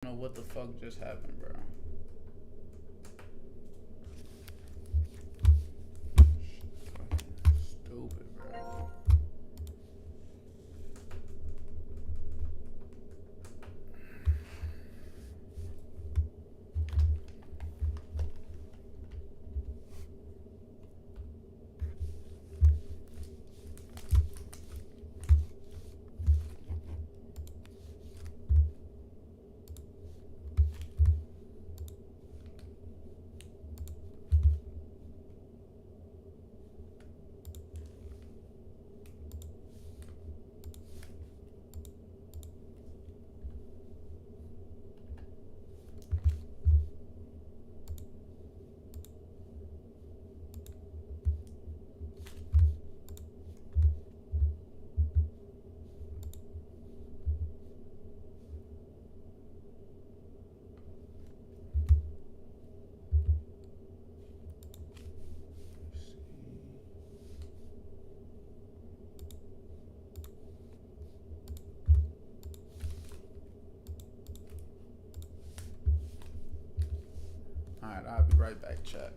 I don't know what the fuck just happened, bro. Fucking stupid, bro. Alright, I'll be right back, chat.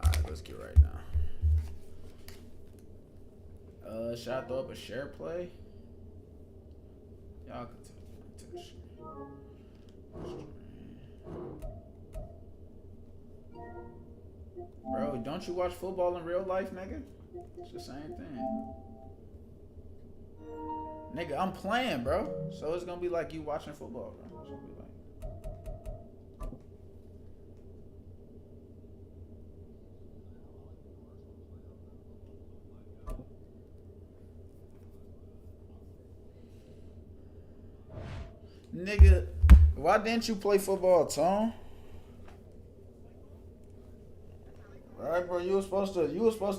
Alright, let's get right now. Should I throw up a share play? Y'all can take a share. Bro, don't you watch football in real life, nigga? It's the same thing. Nigga, I'm playing, bro. So it's gonna be like you watching football, bro. It's gonna be like... Nigga, why didn't you play football, Tom? Alright, bro, you were supposed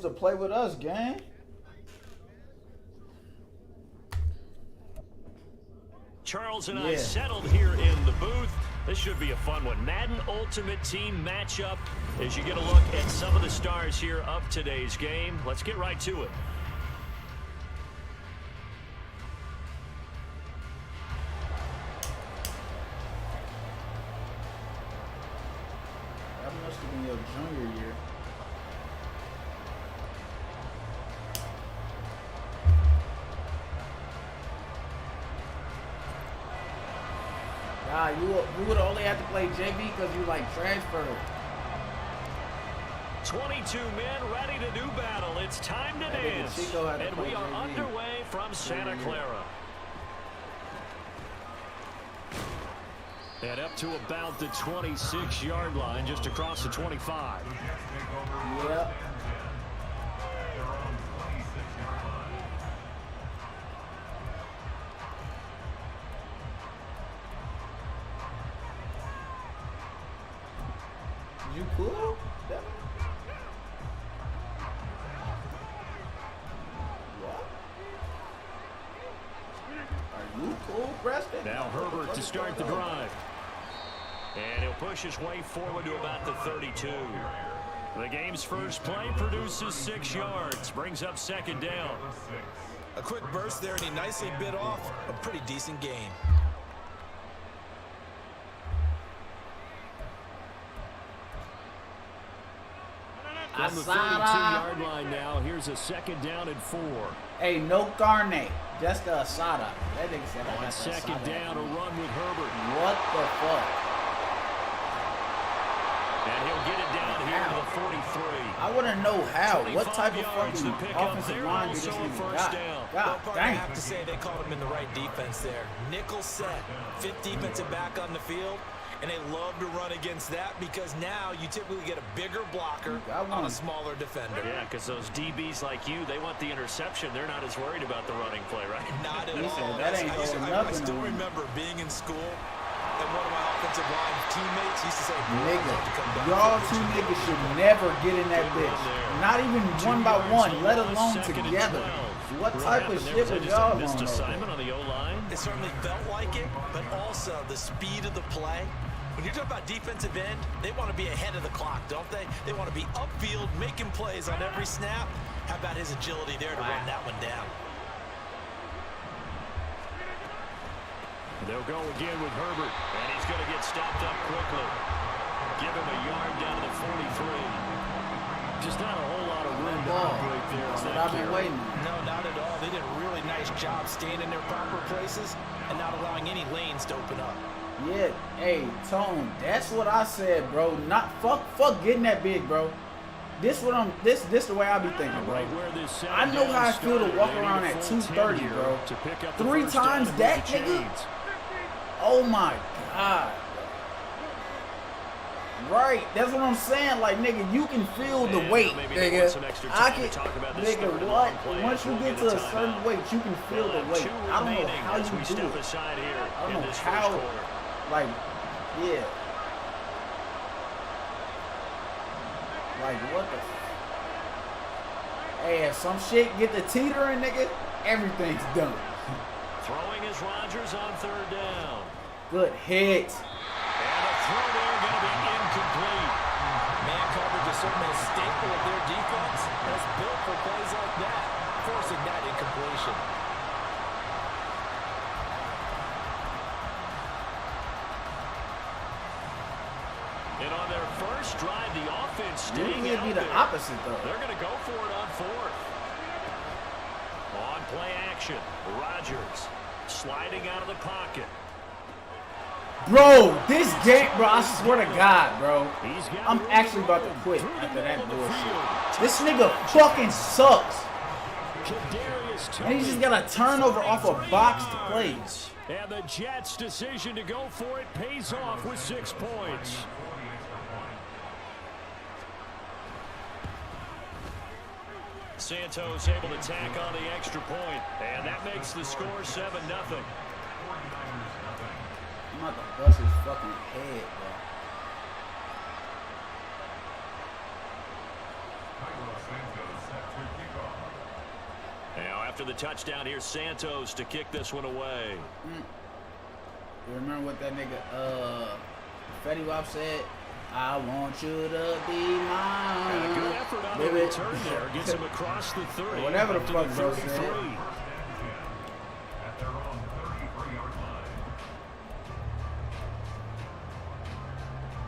to play with us, gang. Charles and I settled here in the booth. This should be a fun one. Madden Ultimate Team matchup as you get a look at some of the stars here of today's game. Let's get right to it. That must have been your junior year. Nah, you would only have to play JV because you like transferred. 22 men ready to do battle. It's time to dance. And we are underway from Santa Clara. And up to about the 26-yard line, just across the 25. Yep. You cool, Devin? What? You cool, Preston? Now Herbert to start the drive. And he'll push his way forward to about the 32. The game's first play produces 6 yards. Brings up second down. A quick burst there, and he nicely bit off a pretty decent gain. On the 32-yard line now, here's a second down and 4. Hey, no carne, just a asada. That nigga said I On got second down, a run with Herbert. What the fuck? And he'll get it down here to the 43. I want to know how. What type of fucking offensive line did this nigga got? God I dang. have to say they called him in the right defense there. Nickel set, 5th defensive back on the field. And they love to run against that because now you typically get a bigger blocker on a smaller defender. Yeah, because those DBs like you, they want the interception. They're not as worried about the running play, right? Not at He all. said that ain't holding nothing. I still remember being in school, and one of my offensive line teammates used to say, Nigga, y'all two niggas should never get in that bitch. Not even one by one, let alone together. What type of shit was y'all on? Missed assignment on the O-line. It certainly felt like it, but also the speed of the play. When you're talking about defensive end, they want to be ahead of the clock, don't they? They want to be upfield, making plays on every snap. How about his agility there to run that one down? They'll go again with Herbert, and he's going to get stopped up quickly. Give him a yard down to the 43. Just not a whole lot of room to operate there. That's what I've been waiting. No, not at all. They did a really nice job staying in their proper places and not allowing any lanes to open up. Yeah, hey, Tone, that's what I said, bro. Not fuck getting that big, bro. This the way I be thinking, bro. I know how I feel to walk around at 230, bro. 3 times that, nigga? Oh my God. Right, that's what I'm saying. Like, nigga, you can feel the weight, nigga. I can, nigga, what? Once you get to a certain weight, you can feel the weight. I don't know how you do it. I don't know how. Like, yeah. Like, what the? Hey, if some shit get the teetering, nigga, everything's done. Throwing is Rodgers on 3rd down. Good hit. And a throw there going to be incomplete. Man coverage is certainly a staple of their defense. That's built for plays like that, forcing that incompletion. And on their first drive, the offense staying It out be the there. opposite, though. They're going to go for it on 4th. On play action, Rodgers sliding out of the pocket. Bro, this game, bro, I swear to God, bro. I'm actually about to quit after that bullshit. This nigga fucking sucks. And he just got a turnover off a boxed plays. And the Jets' decision to go for it pays off with 6 points. Santos able to tack on the extra point, and that makes the score 7-0. I'm about to bust his fucking head, bro. Now after the touchdown, here's Santos to kick this one away. You remember what that nigga Fetty Wap said? I want you to be mine. And a good effort on the return there. Gets him across the 30. Whatever the fuck bro said.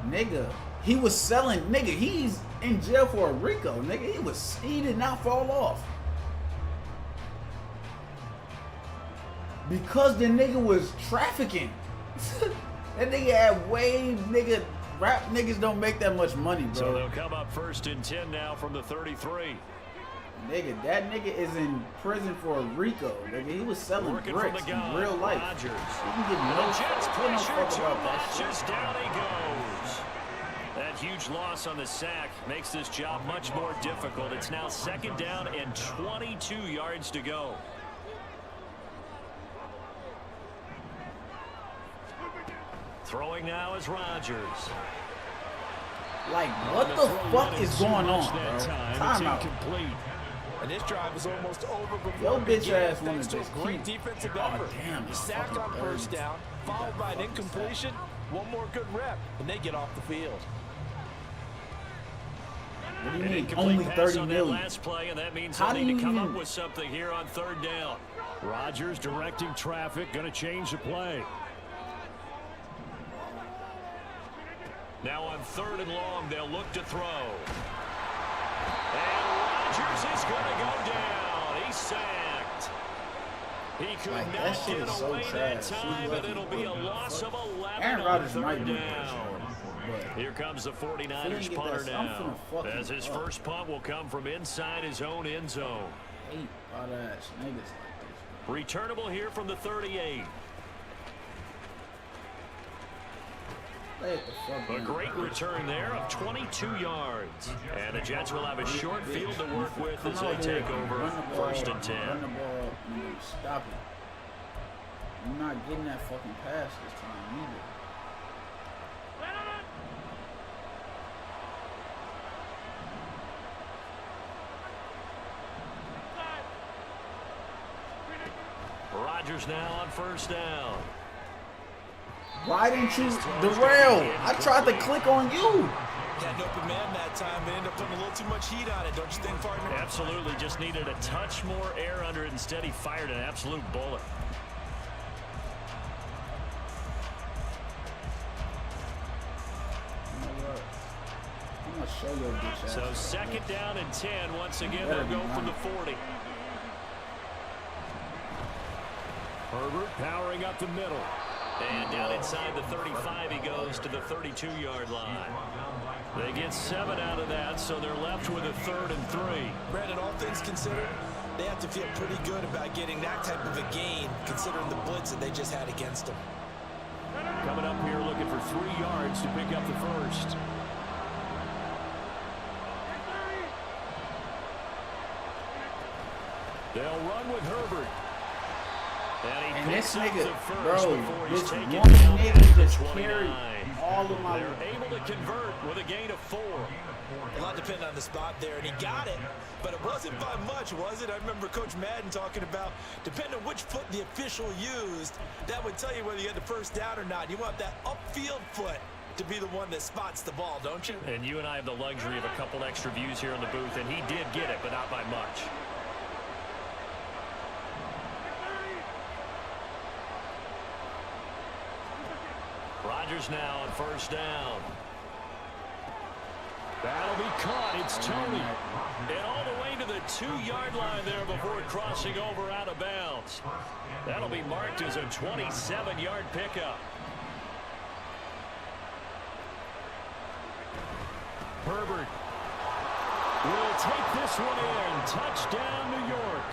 Nigga, he was selling. Nigga, he's in jail for a RICO. Nigga, he did not fall off. Because the nigga was trafficking. That nigga had way, nigga. Rap niggas don't make that much money, bro. So they'll come up 1st and 10 now from the 33. Nigga, that nigga is in prison for a RICO. Nigga, he was selling bricks in real life. Rodgers. He can get no Jets fuck pressure about too that much. shit. Just down he goes. That huge loss on the sack makes this job much more difficult. It's now 2nd down and 22 yards to go. Throwing now is Rodgers. Like, what the fuck is going on, bro? It's Time out. incomplete. And this drive is almost over before Yo, it bitch began, ass thanks to a wanna great just defensive Oh, effort. damn, The sack on first down, followed by an incompletion, one more good rep, and they get off the field. What do you mean, only 30 million? Last play, and that means How they do need you to come even... up with something here on third down. Rodgers directing traffic, going to change the play. Now on third and long, they'll look to throw. And Rodgers is going to go down. He's sacked. He could Like, that not shit get is so away that trash. time, and it'll be a loss of 11 Aaron on Rodgers third might be down. Here comes the 49ers punter now, as his first punt will come from inside his own end zone. Returnable here from the 38. A great return there of 22 yards. And the Jets will have a short field to work with as they take over first and 10. Run the ball, stop it. You're not getting that fucking pass this time either. Rodgers now on first down. Why didn't you derail? I tried to click on you. Had an open man that time, but ended up putting a little too much heat on it, don't you think, partner? Absolutely, just needed a touch more air under it. Instead, he fired an absolute bullet. I'm gonna show your bitch ass. So second down and 10. Once again, they'll go from the 40. Herbert powering up the middle. And down inside the 35, he goes to the 32-yard line. They get 7 out of that, so they're left with a 3rd and 3. Brandon, all things considered, they have to feel pretty good about getting that type of a gain, considering the blitz that they just had against them. Coming up here looking for 3 yards to pick up the first. They'll run with Herbert. And this nigga, bro, this one nigga nigga just carried all of my... They're able to convert with a gain of 4. A lot depended on the spot there, and he got it, but it wasn't by much, was it? I remember Coach Madden talking about, depending on which foot the official used, that would tell you whether you had the first down or not. You want that upfield foot to be the one that spots the ball, don't you? And you and I have the luxury of a couple extra views here in the booth, and he did get it, but not by much. Rodgers now on first down. That'll be caught. It's Tony. And all the way to the 2-yard line there before crossing over out of bounds. That'll be marked as a 27-yard pickup. Herbert will take this one in. Touchdown, New York.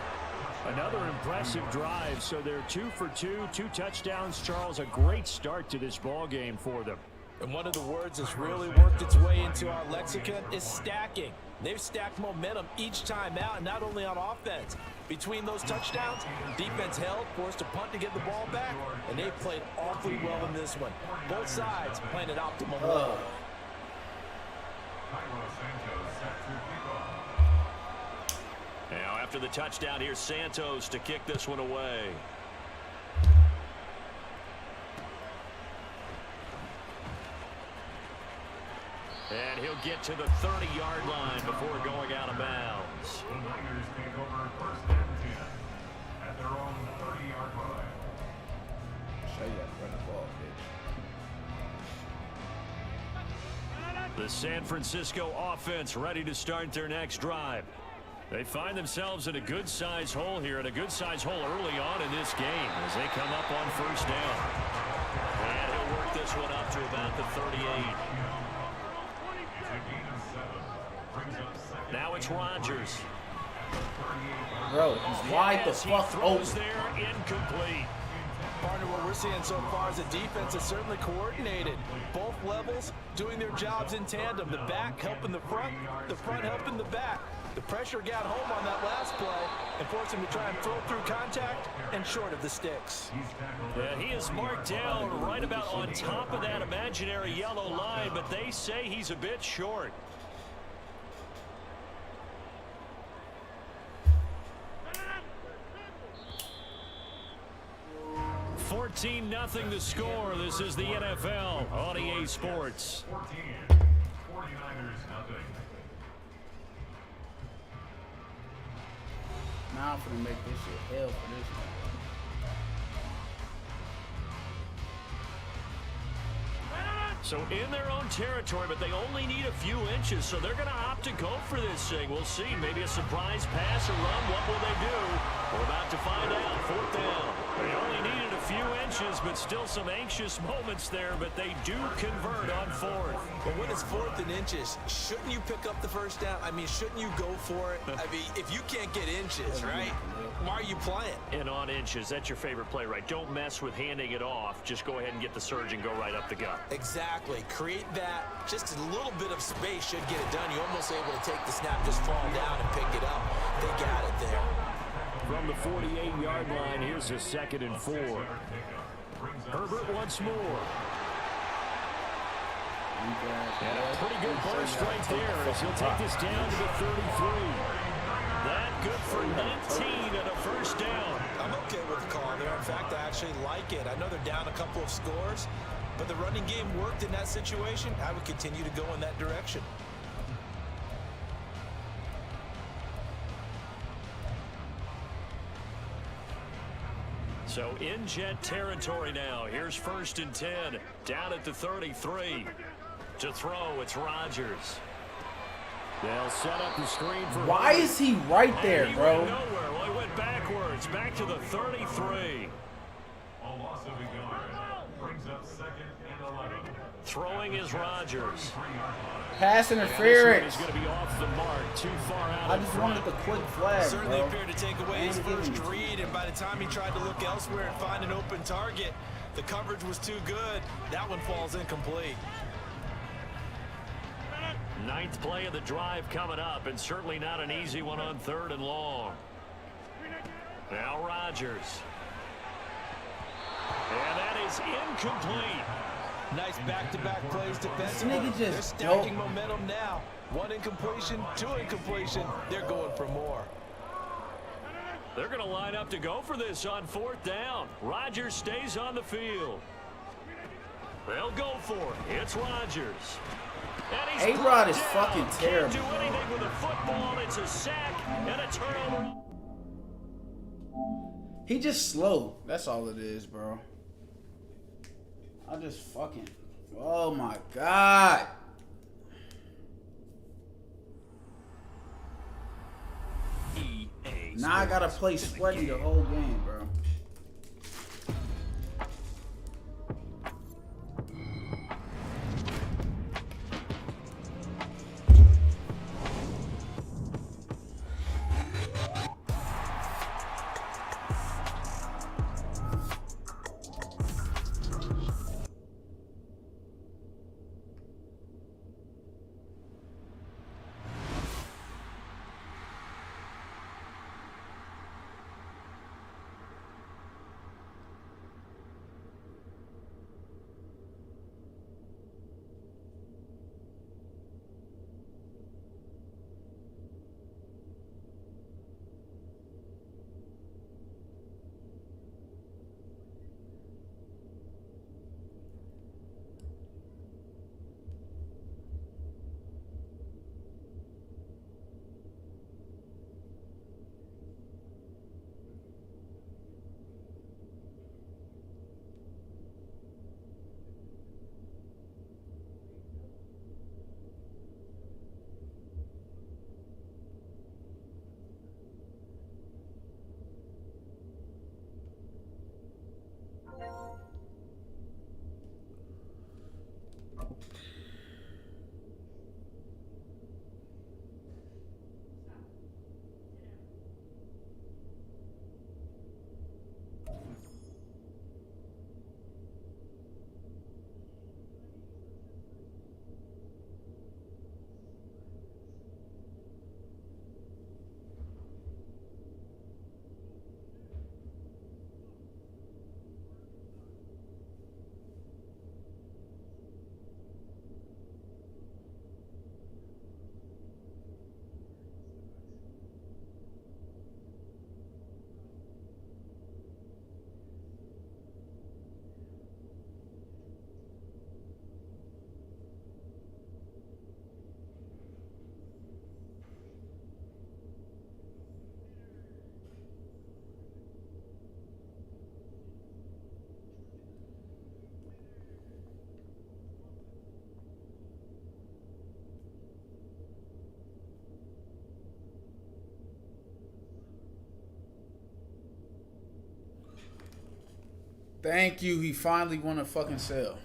Another impressive drive. So they're 2 for 2, 2 touchdowns. Charles, a great start to this ball game for them. And one of the words that's really worked its way into our lexicon is stacking. They've stacked momentum each time out, and not only on offense. Between those touchdowns, defense held, forced a punt to get the ball back, and they played awfully well in this one. Both sides playing at optimal level. Now after the touchdown, here's Santos to kick this one away. And he'll get to the 30-yard line before going out of bounds. The Niners take over first and 10 at their own 30-yard line. Show you that run the ball, bitch. The San Francisco offense ready to start their next drive. They find themselves in a good-sized hole here, and a good-sized hole early on in this game as they come up on first down. And he'll work this one up to about the 38. Now it's Rodgers. Bro, he's wide the fuck open. There, incomplete. Partner, what we're seeing so far is a defense that's certainly coordinated. Both levels doing their jobs in tandem. The back helping the front helping the back. The pressure got home on that last play and forced him to try and throw through contact and short of the sticks. Yeah, he is marked down right about on top of that imaginary yellow line, but they say he's a bit short. 14-0 the score. This is the NFL on EA Sports. 14. 49ers nothing. Now I'm finna make this shit hell for this one. So in their own territory, but they only need a few inches, so they're going to opt to go for this thing. We'll see. Maybe a surprise pass or run. What will they do? We're about to find out. 4th down. They only needed a few inches, but still some anxious moments there, but they do convert on 4th. But when it's 4th and inches, shouldn't you pick up the first down? I mean, shouldn't you go for it? I mean, if you can't get inches, right, why are you playing? And on inches, that's your favorite play, right? Don't mess with handing it off. Just go ahead and get the surge and go right up the gut. Exactly. Create that. Just a little bit of space should get it done. You're almost able to take the snap, just fall down and pick it up. They got it there. From the 48-yard line, here's a 2nd and 4. Herbert once more. And a pretty good burst right there as he'll take this down to the 33. That good for 19 and a first down. I'm okay with the call there. In fact, I actually like it. I know they're down a couple of scores, but the running game worked in that situation. I would continue to go in that direction. So in Jet territory now. Here's 1st and 10. Down at the 33. To throw, it's Rodgers. They'll set up the screen for Why is he right there, he bro? went nowhere. Well, he went backwards. Back to the 33. A loss of a yard. Brings up 2nd and 11. Throwing is Rodgers. Pass He's interference. going to be off the mark, too far out. I just wanted the quick flag, Certainly bro. appeared to take away his first read, and by the time he tried to look elsewhere and find an open target, the coverage was too good. That one falls incomplete. 9th play of the drive coming up, and certainly not an easy one on 3rd and long. Now Rodgers. And that is incomplete. Nice back-to-back plays defensively. This nigga They're just stacking dope. momentum now. 1 incompletion, 2 incompletion. They're going for more. They're going to line up to go for this on 4th down. Rodgers stays on the field. They'll go for it. It's Rodgers. And he's A-Rod is down. fucking terrible, Can't do anything with a football. It's a sack and a turnover. He just slow. That's all it is, bro. I just fucking... Oh, my God. Now I gotta play sweaty the whole game, bro. Thank you. He finally won a fucking sale.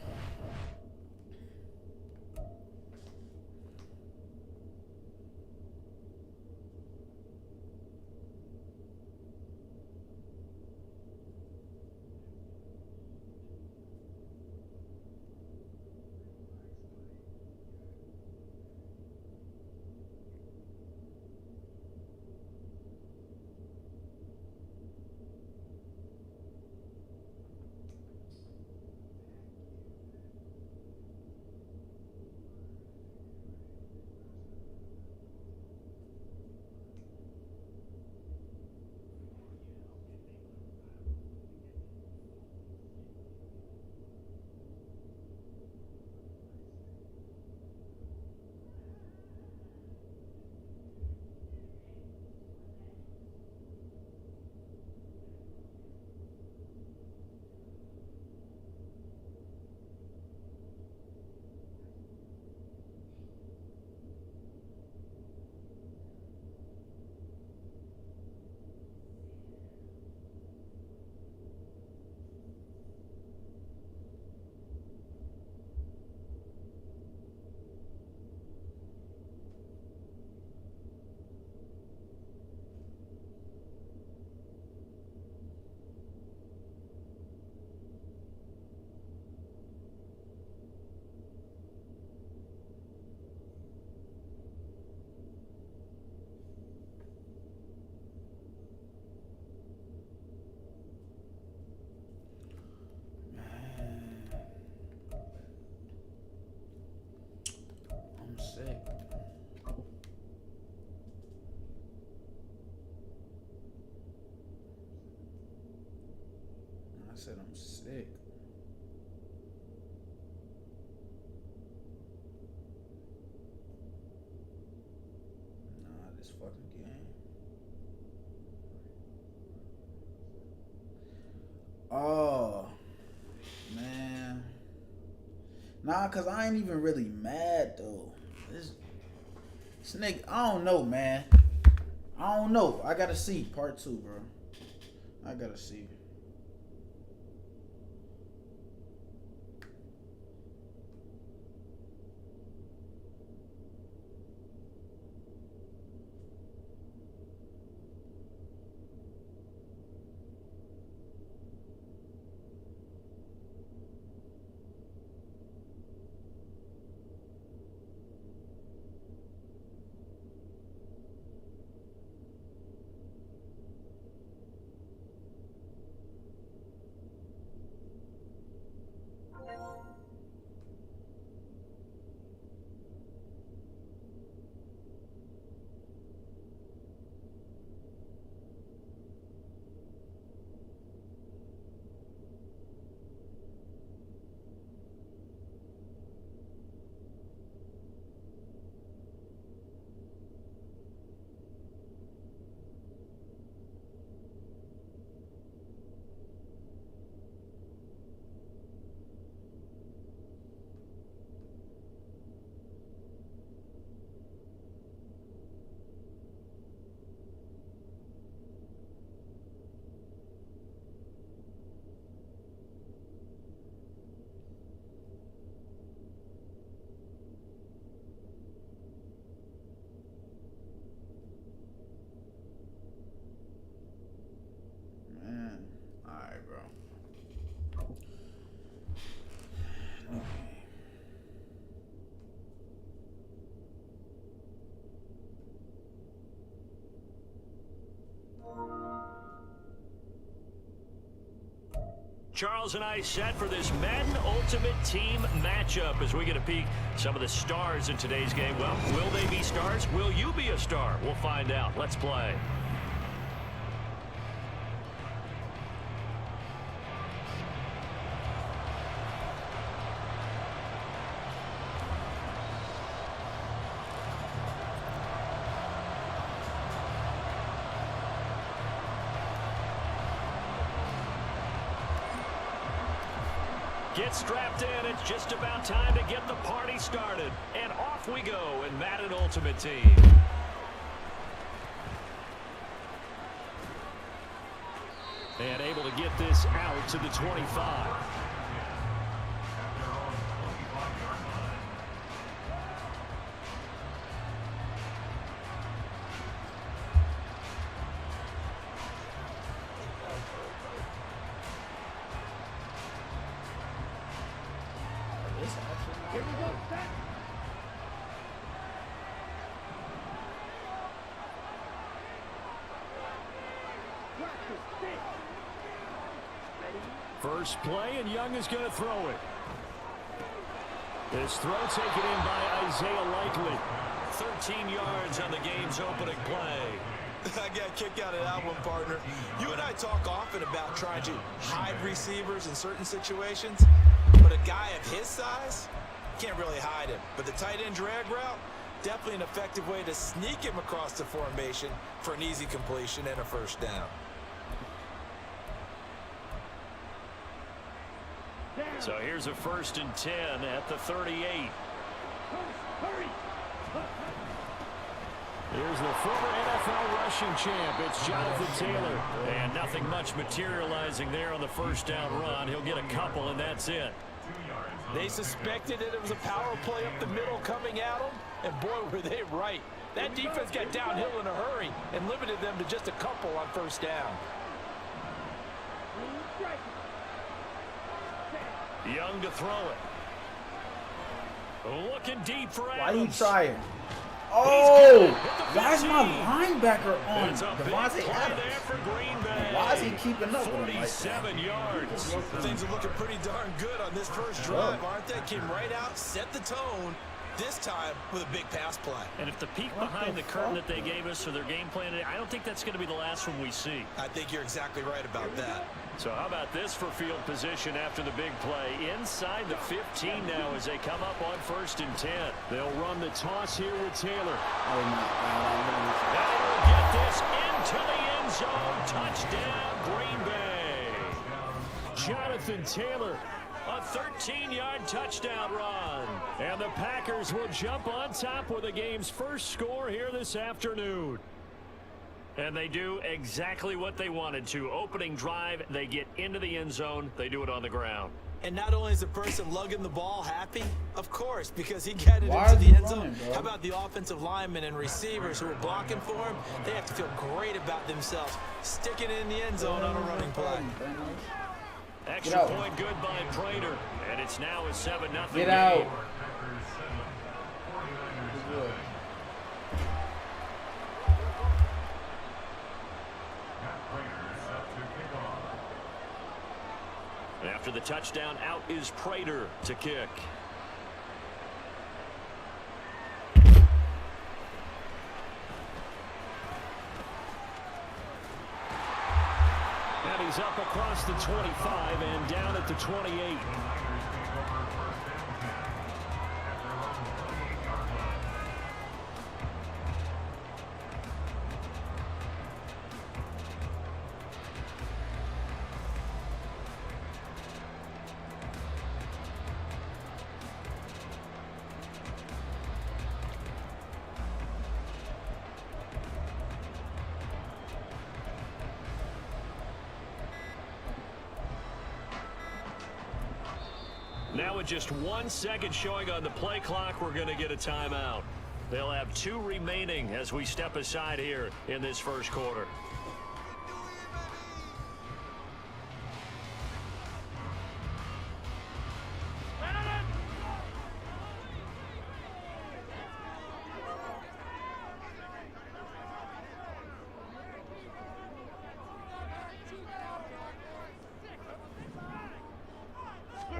I'm sick. I said I'm sick. Nah, this fucking game. Oh, man. Nah, cause I ain't even really mad though. This nigga, I don't know, man. I don't know. I gotta see part 2, bro. I gotta see. Charles and I set for this Madden Ultimate Team matchup as we get a peek some of the stars in today's game. Well, will they be stars? Will you be a star? We'll find out. Let's play. Get strapped in. It's just about time to get the party started. And off we go in Madden Ultimate Team. And able to get this out to the 25. First play, and Young is going to throw it. This throw taken in by Isaiah Likely. 13 yards on the game's opening play. I got a kick out of that one, partner. You and I talk often about trying to hide receivers in certain situations, but a guy of his size can't really hide him. But the tight end drag route, definitely an effective way to sneak him across the formation for an easy completion and a first down. So here's a 1st and 10 at the 38. Here's the former NFL rushing champ. It's Jonathan Taylor. And nothing much materializing there on the first down run. He'll get a couple, and that's it. They suspected that it was a power play up the middle coming at them, and boy, were they right. That defense got downhill in a hurry and limited them to just a couple on first down. Young to throw it. Looking deep for Why Adams. are you trying? Oh! Why is my linebacker on Devontae Adams? Why is he keeping up with him like that? 47 yards. Things are looking pretty darn good on this first drive, aren't they? Came right out, set the tone, this time with a big pass play. And if the peek behind the curtain that they gave us or their game plan, I don't think that's going to be the last one we see. I think you're exactly right about that. So how about this for field position after the big play? Inside the 15 now as they come up on 1st and 10. They'll run the toss here with Taylor. Oh my God. They will get this into the end zone. Touchdown, Green Bay. Jonathan Taylor. A 13-yard touchdown run. And the Packers will jump on top with the game's first score here this afternoon. And they do exactly what they wanted to. Opening drive, they get into the end zone. They do it on the ground. And not only is the person lugging the ball happy, of course, because he got it into the end zone. How about the offensive linemen and receivers who are blocking for him? They have to feel great about themselves, sticking it in the end zone on a running play. Extra point good by Prater. And it's now a 7-0 game. Get out. After the touchdown, out is Prater to kick. And he's up across the 25 and down at the 28. Now with just 1 second showing on the play clock, we're going to get a timeout. They'll have 2 remaining as we step aside here in this first quarter.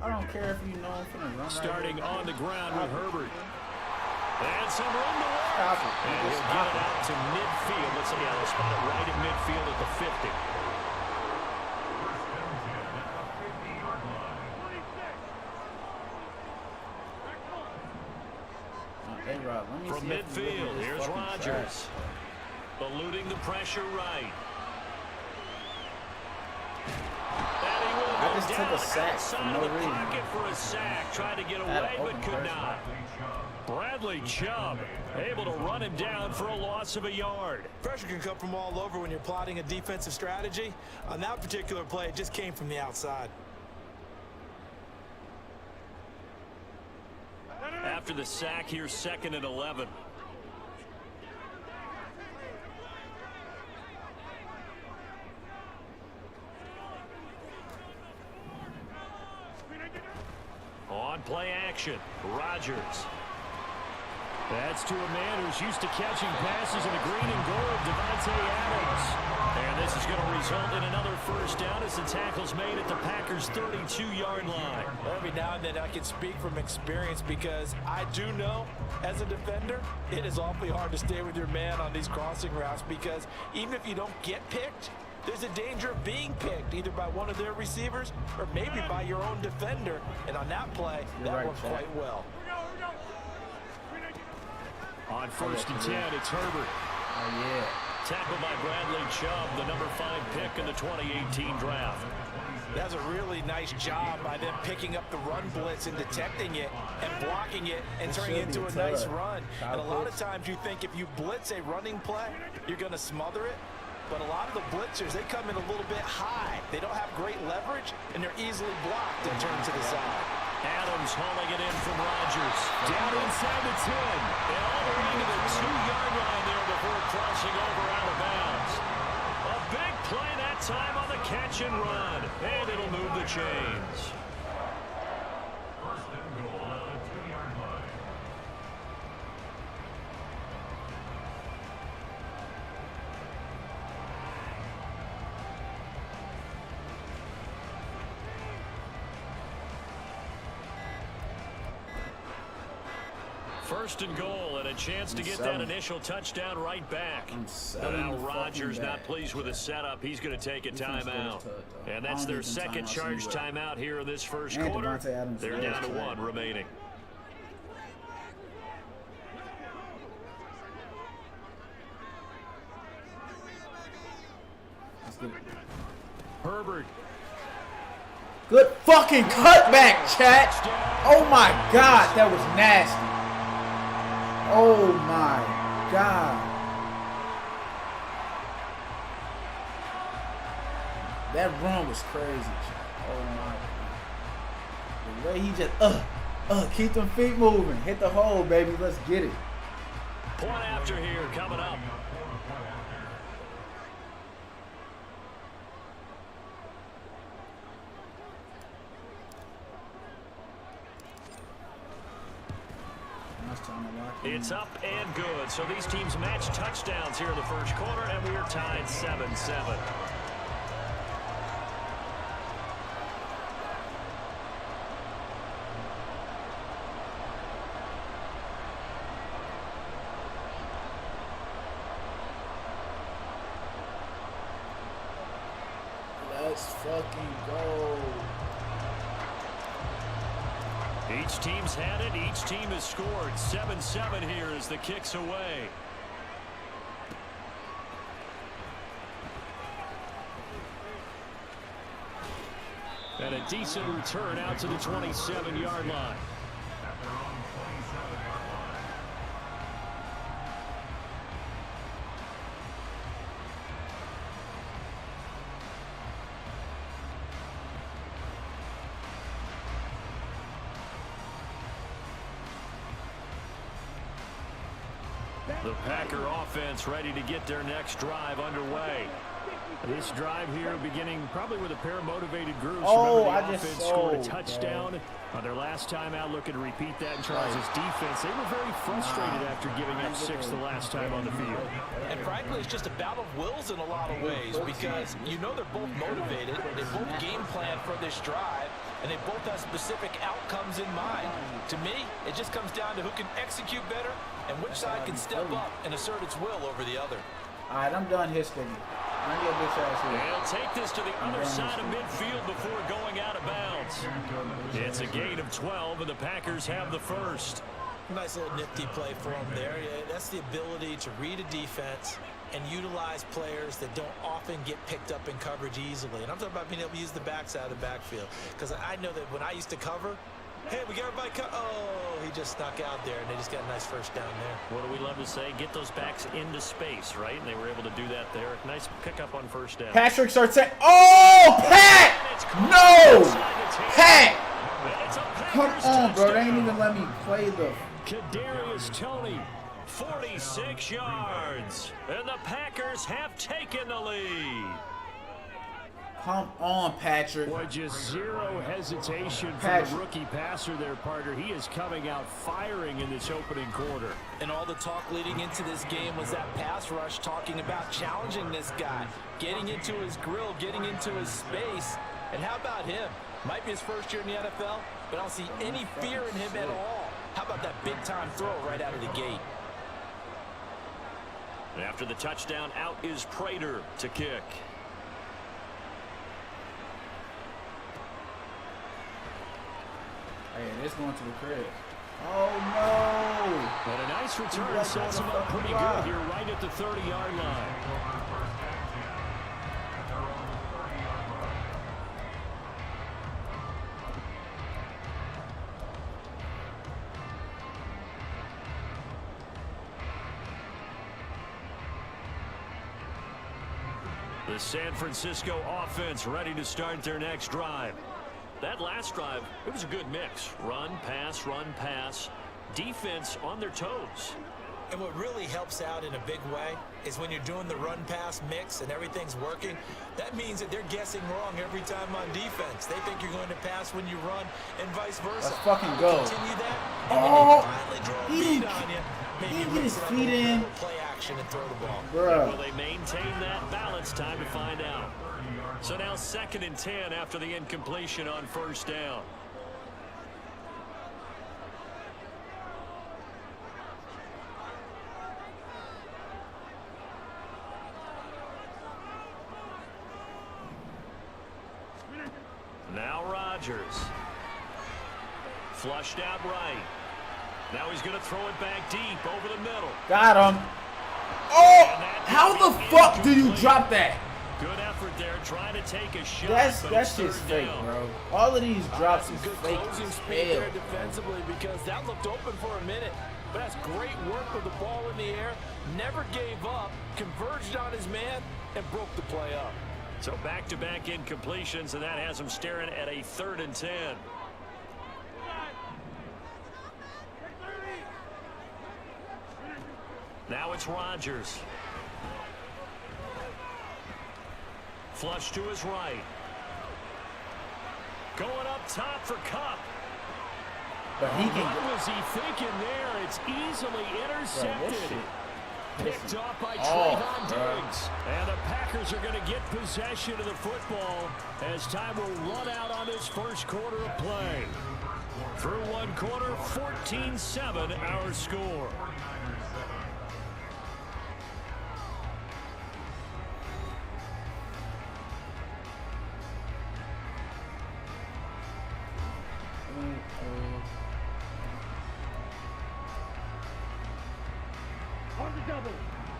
I don't care if you know I'm finna run. Starting on the ground with Herbert. And some room to work. Stop it. And he'll get it out to midfield. Let's see, they'll spot it right at midfield at the 50. Hey, Rob, let me From see if you look midfield, at this here's fucking Rodgers. Eluding the pressure right. I can just took a sack for outside no of the reason. pocket for a sack. Tried to get away, but could not. Bradley Chubb able to run him down for a loss of a yard. Pressure can come from all over when you're plotting a defensive strategy. On that particular play, it just came from the outside. After the sack, here's 2nd and 11. On play action, Rodgers. That's to a man who's used to catching passes in the green and gold, Devontae Adams. And this is going to result in another first down as the tackle's made at the Packers' 32-yard line. Every now and then I can speak from experience because I do know as a defender, it is awfully hard to stay with your man on these crossing routes because even if you don't get picked, there's a danger of being picked either by one of their receivers or maybe by your own defender. And on that play, that worked quite well. On 1st and 10, it's Herbert. Oh, yeah. Tackled by Bradley Chubb, the number 5 pick in the 2018 draft. That's a really nice job by them picking up the run blitz and detecting it and blocking it and turning it into a nice run. And a lot of times you think if you blitz a running play, you're going to smother it. But a lot of the blitzers, they come in a little bit high. They don't have great leverage, and they're easily blocked and turned to the side. Adams hauling it in from Rodgers. Down inside the 10. And all the way to the 2-yard line there before crossing over out of bounds. A big play that time on the catch and run. And it'll move the chains. First and goal on the 2-yard line. First and goal and a chance to get that initial touchdown right back. And now Rodgers not pleased with the setup. He's going to take a timeout. And that's their second charge timeout here in this first quarter. They're down to 1 remaining. Herbert. Good fucking cutback, chat. Oh my God, that was nasty. Oh my God. That run was crazy, chat. Oh my God. The way he just, keep them feet moving. Hit the hole, baby. Let's get it. Point after here coming up. It's up and good. So these teams match touchdowns here in the first quarter, and we are tied 7-7. Let's fucking go. Each team's had it. Each team has scored. 7-7 here as the kick's away. And a decent return out to the 27-yard line. At their own 27-yard line. The Packer offense ready to get their next drive underway. This drive here beginning probably with a pair of motivated groups. Oh, Remember, the I just offense scored a sold, touchdown on their last time out, looking to repeat that in Charles' defense. They were very frustrated after giving up 6 the last time on the field. And frankly, it's just a battle of wills in a lot of ways because you know they're both motivated. They both game plan for this drive, and they both have specific outcomes in mind. To me, it just comes down to who can execute better and which side can step up and assert its will over the other. All right, I'm done here, Sticky. Run your bitch ass here. They'll take this to the other side of midfield before going out of bounds. It's a gain of 12, and the Packers have the first. Nice little nifty play for him there. Yeah, that's the ability to read a defense, and utilize players that don't often get picked up in coverage easily. And I'm talking about being able to use the backs out of the backfield. Because I know that when I used to cover, hey, we got everybody oh, he just snuck out there, and they just got a nice first down there. What do we love to say? Get those backs into space, right? And they were able to do that there. Nice pickup on first down. Patrick starts at, oh, Pat! No! Pat! Come on, bro. They ain't even let me play the... Kadarius Toney, 46 yards. And the Packers have taken the lead. Come on, Patrick. Boy, just zero hesitation from the rookie passer there, partner. He is coming out firing in this opening quarter. And all the talk leading into this game was that pass rush, talking about challenging this guy, getting into his grill, getting into his space. And how about him? Might be his first year in the NFL, but I don't see any fear in him at all. How about that big-time throw right out of the gate? And after the touchdown, out is Prater to kick. Hey, this going to the crib. Oh, no. But a nice return sets him up pretty good here right at the 30-yard line. The San Francisco offense ready to start their next drive. That last drive, it was a good mix. Run, pass, defense on their toes. And what really helps out in a big way is when you're doing the run-pass mix and everything's working, that means that they're guessing wrong every time on defense. They think you're going to pass when you run and vice versa. Let's fucking go. Continue that, and oh, when they finally draw a he lead didn't, on you, maybe he didn't get his mix it up feet a little, in. Play action and throw the ball. Bruh. Will they maintain that balance? Time to find out. So now 2nd and 10 after the incompletion on first down. Now Rodgers. Flushed out right. Now he's going to throw it back deep over the middle. Got him. Oh, how the fuck do you drop that? Good effort there, trying to take a shot. That's just fake, bro. All of these drops is fake. Closing speed there defensively, because that looked open for a minute. But that's great work with the ball in the air. Never gave up, converged on his man, and broke the play up. So back-to-back incompletions, and that has him staring at a 3rd and 10. Now it's Rodgers. Flush to his right. Going up top for Kupp. But he can. What was he thinking there? It's easily intercepted. Picked off by Oh, Trayvon Diggs. And the Packers are going to get possession of the football as time will run out on this first quarter of play. Through one quarter, 14-7 our score.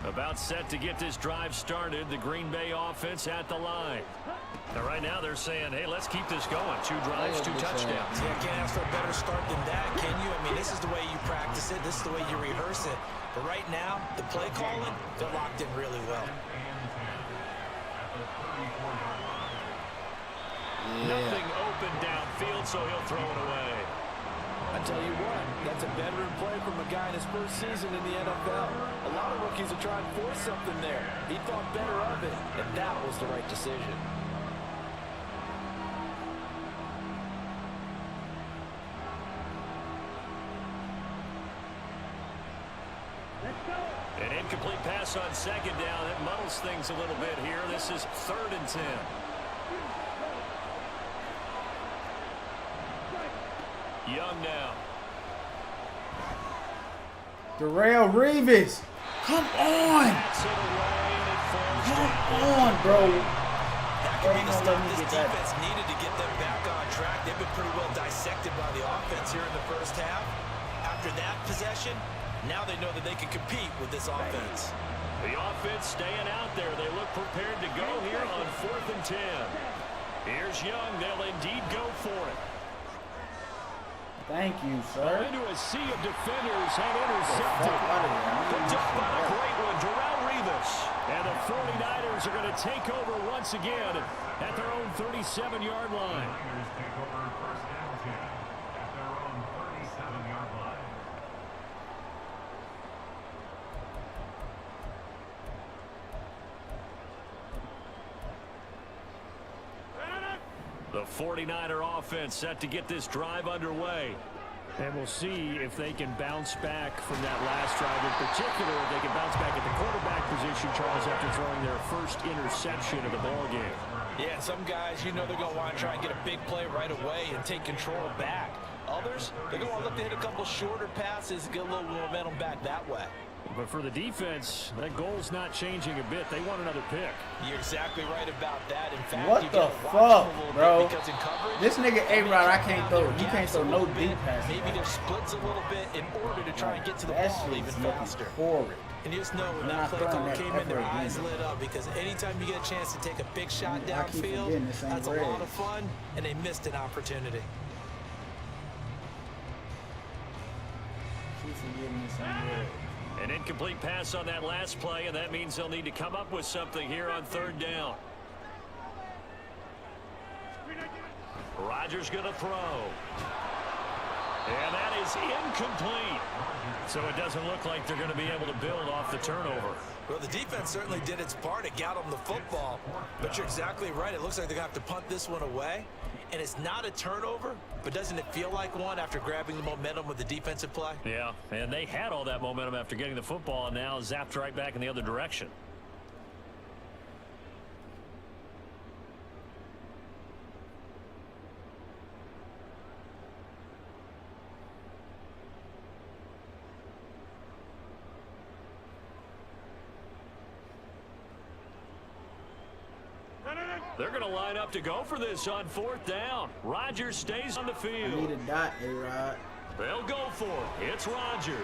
About set to get this drive started. The Green Bay offense at the line. Now, right now they're saying, hey, let's keep this going. 2 drives, 2 touchdowns. Yeah, can't ask for a better start than that, can you? I mean, this is the way you practice it. This is the way you rehearse it. But right now, the play calling, they're locked in really well. Nothing open downfield, so he'll throw it away. I tell you what, that's a veteran play from a guy in his first season in the NFL. A lot of rookies are trying to force something there. He thought better of it, and that was the right decision. An incomplete pass on 2nd down. It muddles things a little bit here. This is 3rd and 10. Young now. Darrelle Revis. Come on. Come on, bro. That could be the stuff this defense needed to get them back on track. They've been pretty well dissected by the offense here in the first half. After that possession, now they know that they can compete with this offense. The offense staying out there. They look prepared to go here on 4th and 10. Here's Young. They'll indeed go for it. Thank you, sir. Into a sea of defenders and intercepted. Picked up by a great one, Darrelle Revis. And the 49ers are going to take over once again at their own 37-yard line. Niners take over 1st and 10 at their own 37-yard line. The 49er offense set to get this drive underway. And we'll see if they can bounce back from that last drive. In particular, if they can bounce back at the quarterback position, Charles, after throwing their first interception of the ballgame. Yeah, some guys, you know they're going to want to try and get a big play right away and take control back. Others, they're going to want to look to hit a couple shorter passes and get a little momentum back that way. But for the defense, that goal's not changing a bit. They want another pick. You're exactly right about that. In fact, What you the gotta watch fuck, them a little bro? bit because in coverage, This nigga A-Rod, I can't throw. their You can't gaps throw a no little deep bit. passes. Maybe their splits a little bit in order to try and get to the That ball shit even is looking faster. horrid. And you just know when I'm that not play throwing call that came in, their ever eyes again. lit up because anytime you get a chance to take a big shot I keep downfield, forgetting this ain't that's a lot red. of fun, and they missed an opportunity. She's forgetting this ain't red. An incomplete pass on that last play, and that means they'll need to come up with something here on 3rd down. Rodgers going to throw. And that is incomplete. So it doesn't look like they're going to be able to build off the turnover. Well, the defense certainly did its part. It got them the football. But you're exactly right. It looks like they're going to have to punt this one away. And it's not a turnover, but doesn't it feel like one after grabbing the momentum with the defensive play? Yeah, and they had all that momentum after getting the football, and now zapped right back in the other direction. They're going to line up to go for this on 4th down. Rodgers stays on the I field. need a dot, A-Rod. They'll go for it. It's Rodgers.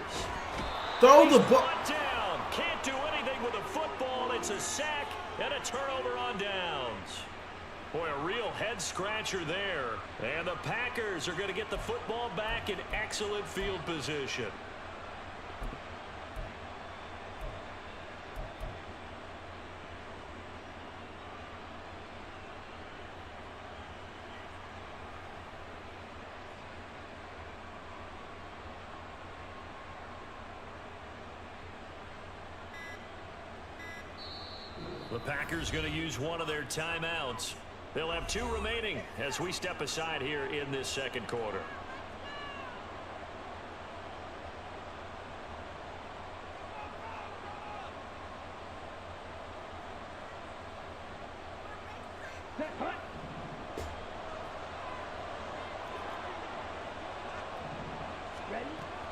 Throw the He's ball. brought down. Can't do anything with a football. It's a sack and a turnover on downs. Boy, a real head-scratcher there. And the Packers are going to get the football back in excellent field position. The Packers going to use one of their timeouts. They'll have 2 remaining as we step aside here in this 2nd quarter.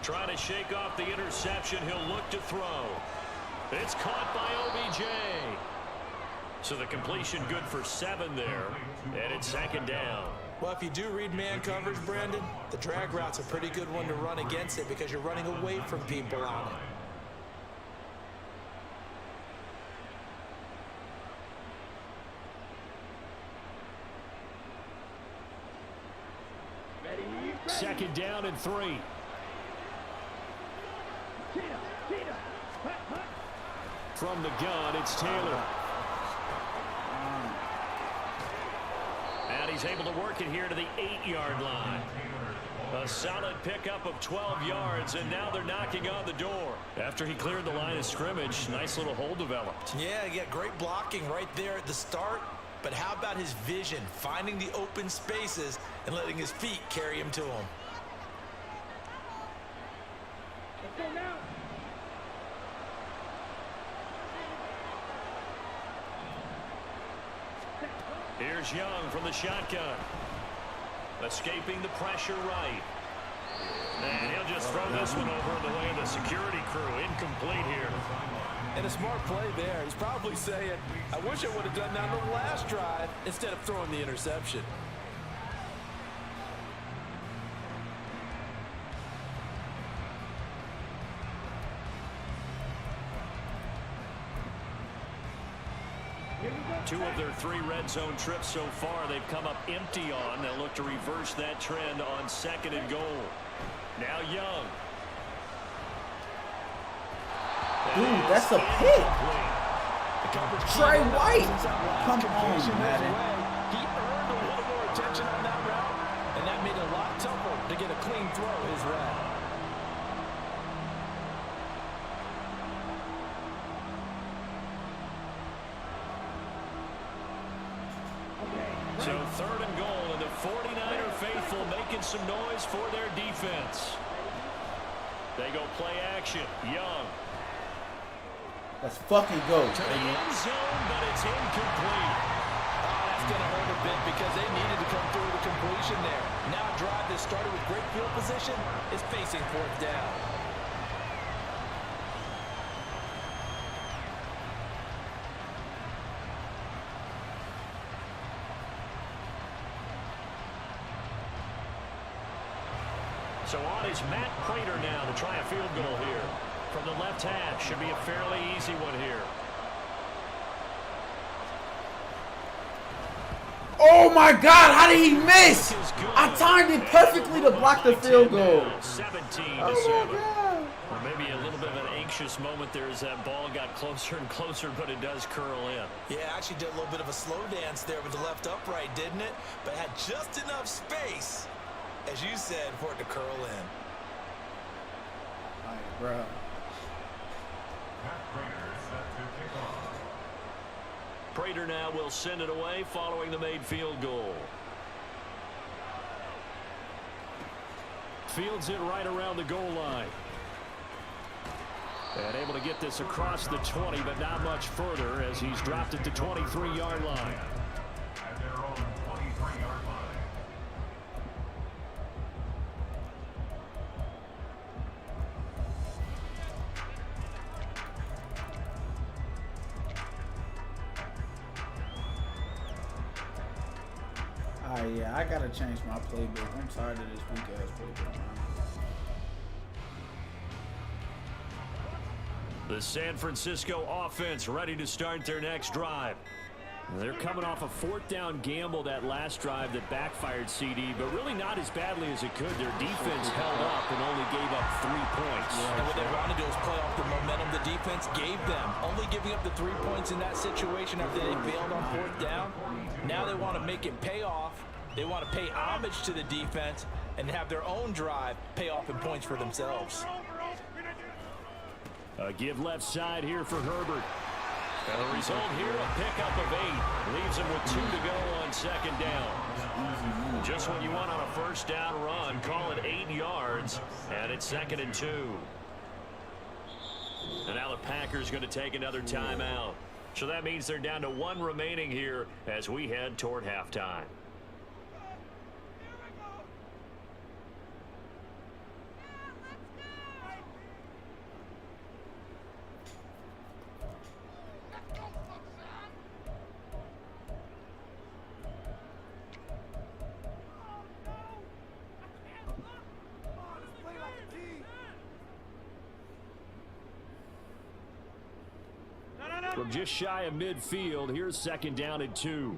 Trying to shake off the interception. He'll look to throw. It's caught by OBJ. So the completion good for 7 there. And it's 2nd down. Well, if you do read man coverage, Brandon, the drag route's a pretty good one to run against it because you're running away from people on it. Second down and 3. From the gun, it's Taylor. And he's able to work it here to the 8-yard line. A solid pickup of 12 yards, and now they're knocking on the door. After he cleared the line of scrimmage, nice little hole developed. Yeah, you got great blocking right there at the start. But how about his vision, finding the open spaces and letting his feet carry him to him? Here's Young from the shotgun. Escaping the pressure right. And he'll just throw this one over in the way of the security crew. Incomplete here. And a smart play there. He's probably saying, I wish I would have done that on the last drive instead of throwing the interception. 2 of their 3 red zone trips so far they've come up empty on. They'll look to reverse that trend on 2nd and goal. Now Young. Dude, that's a pick. Trey White. Come on, Madden. He earned a little more attention on that route, and that made it a lot tougher to get a clean throw his way. So 3rd and goal, and the 49er faithful making some noise for their defense. They go play action. Young. Let's fucking go. To the end zone, but it's incomplete. That's going to hurt a bit because they needed to come through the completion there. Now a drive that started with great field position is facing 4th down. So on is Matt Prater now to try a field goal here. From the left half, should be a fairly easy one here. Oh my God, how did he miss? I timed it perfectly to block the field goal. 17-7. Or maybe a little bit of an anxious moment there as that ball got closer and closer, but it does curl in. Yeah, actually did a little bit of a slow dance there with the left upright, didn't it? But had just enough space, as you said, for it to curl in. All right, bro. Prater now will send it away following the made field goal. Fields it right around the goal line. And able to get this across the 20, but not much further as he's dropped it to 23-yard line. At their own 23-yard line. Yeah, I gotta change my playbook. I'm tired of this weak ass playbook, man. The San Francisco offense ready to start their next drive. They're coming off a 4th down gamble that last drive that backfired CD, but really not as badly as it could. Their defense held up and only gave up 3 points. And what they wanted to do is play off the momentum the defense gave them. Only giving up the 3 points in that situation after they failed on 4th down. Now they want to make it pay off. They want to pay homage to the defense and have their own drive pay off in points for themselves. A give left side here for Herbert. And the result here, a pickup of 8. Leaves him with 2 to go on 2nd down. Just what you want on a 1st down run. Call it 8 yards. And it's 2nd and 2. And now the Packers going to take another timeout. So that means they're down to 1 remaining here as we head toward halftime. From just shy of midfield, here's 2nd down and 2.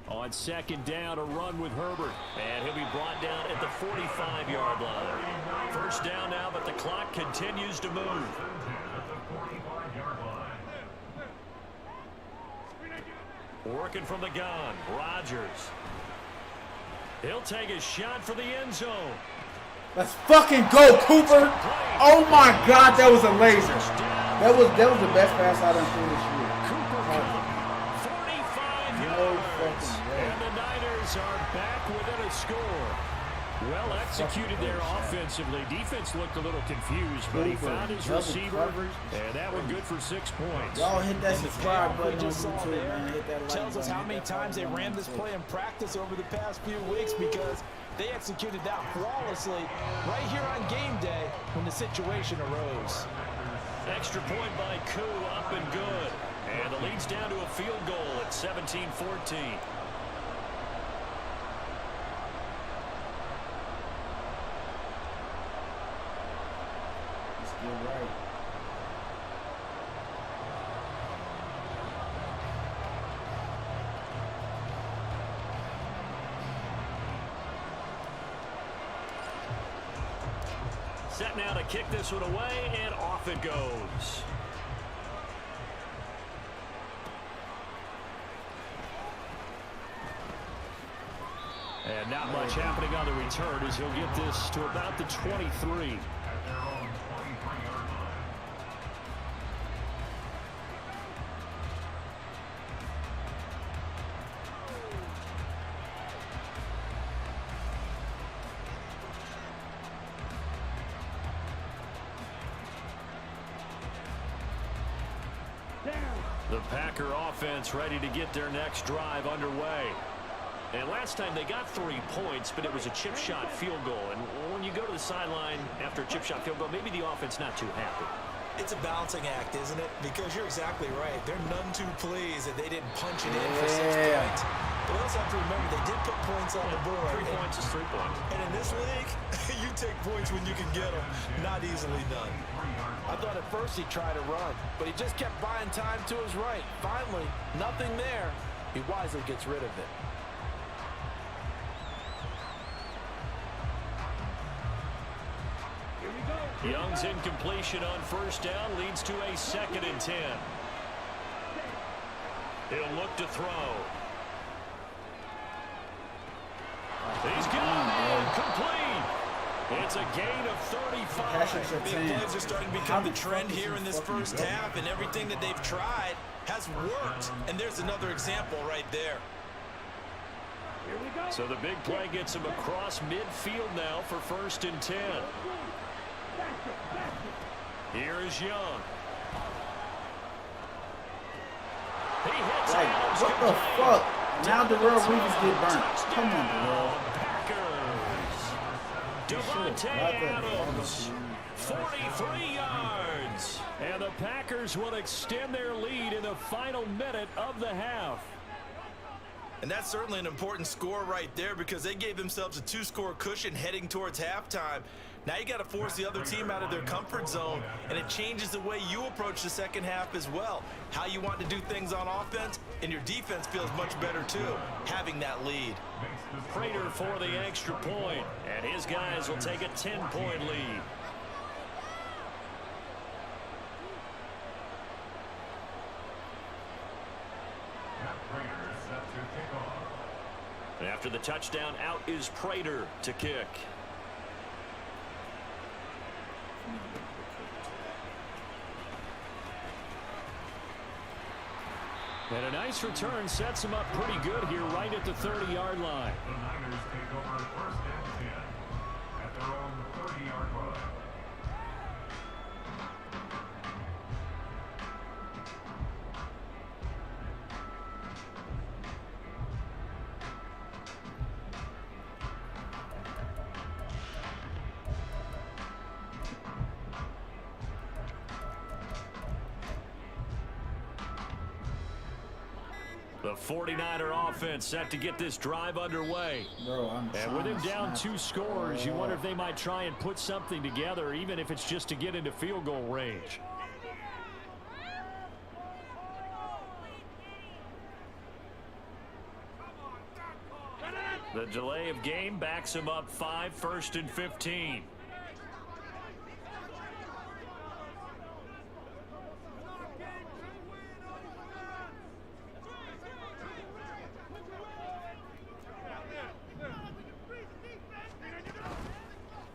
On 2nd down, a run with Herbert. And he'll be brought down at the 45-yard line. 1st down now, but the clock continues to move. Working from the gun, Rodgers. He'll take a shot for the end zone. Let's fucking go, Cooper. Oh my God, that was a laser. That was the best pass I done threw this year. Cooper Cup, 45 yards. And the Niners are back within a score. Well executed there offensively. Defense looked a little confused, but he found his receiver, and that one good for 6 points. Y'all hit that subscribe button on just saw YouTube, there man. Hit that like tells us button, how many times they ran this play in practice over the past few weeks because they executed that flawlessly right here on game day when the situation arose. Extra point by Koo, up and good. And the lead's down to a field goal at 17-14. You're right. set now to kick this one away, and off it goes. And not much happening on the return as he'll get this to about the 23. The Packer offense ready to get their next drive underway. And last time they got 3 points, but it was a chip shot field goal. And when you go to the sideline after a chip shot field goal, maybe the offense not too happy. It's a balancing act, isn't it? Because you're exactly right. They're none too pleased that they didn't punch it in for 6 points. But we also have to remember they did put points on the board. 3 points is 3 points. And in this league, you take points when you can get them. Not easily done. I thought at first he'd try to run, but he just kept buying time to his right. Finally, nothing there. He wisely gets rid of it. Young's incompletion on first down leads to a 2nd and 10. He'll look to throw. He's got it. Complete. It's a gain of 35. Big plays are starting to become the trend here in this first half, and everything that they've tried has worked. And there's another example right there. So the big play gets him across midfield now for 1st and 10. Here is Young. He hits Adams. What the fuck? Now Darrell Reeves get burnt. Come on, Darrell. Devontae Adams, 43 yards. And the Packers will extend their lead in the final minute of the half. And that's certainly an important score right there because they gave themselves a 2-score cushion heading towards halftime. Now you got to force the other team out of their comfort zone, and it changes the way you approach the second half as well. How you want to do things on offense, and your defense feels much better too, having that lead. Prater for the extra point, and his guys will take a 10-point lead. And after the touchdown, out is Prater to kick. And a nice return sets him up pretty good here right at the 30-yard line. The Niners take over 1st and 10 at their own 30-yard line. The 49er offense set to get this drive underway. And with him down 2 scores, you wonder if they might try and put something together, even if it's just to get into field goal range. The delay of game backs him up 5, 1st and 15.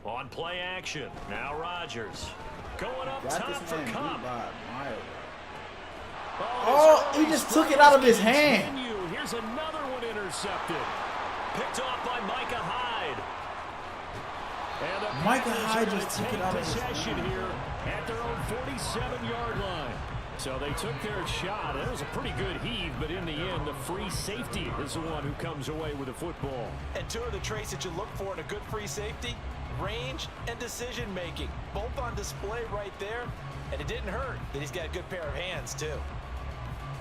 On play action, now Rodgers going up top for Cup. Oh, he just took it out of his hand. Here's another one intercepted. Picked off by Micah Hyde. And Micah Hyde just took it out of his possession here at their own 47-yard line. So they took their shot. It was a pretty good heave, but in the end, the free safety is the one who comes away with the football. And 2 of the traits that you look for in a good free safety, range and decision-making, both on display right there. And it didn't hurt that he's got a good pair of hands, too.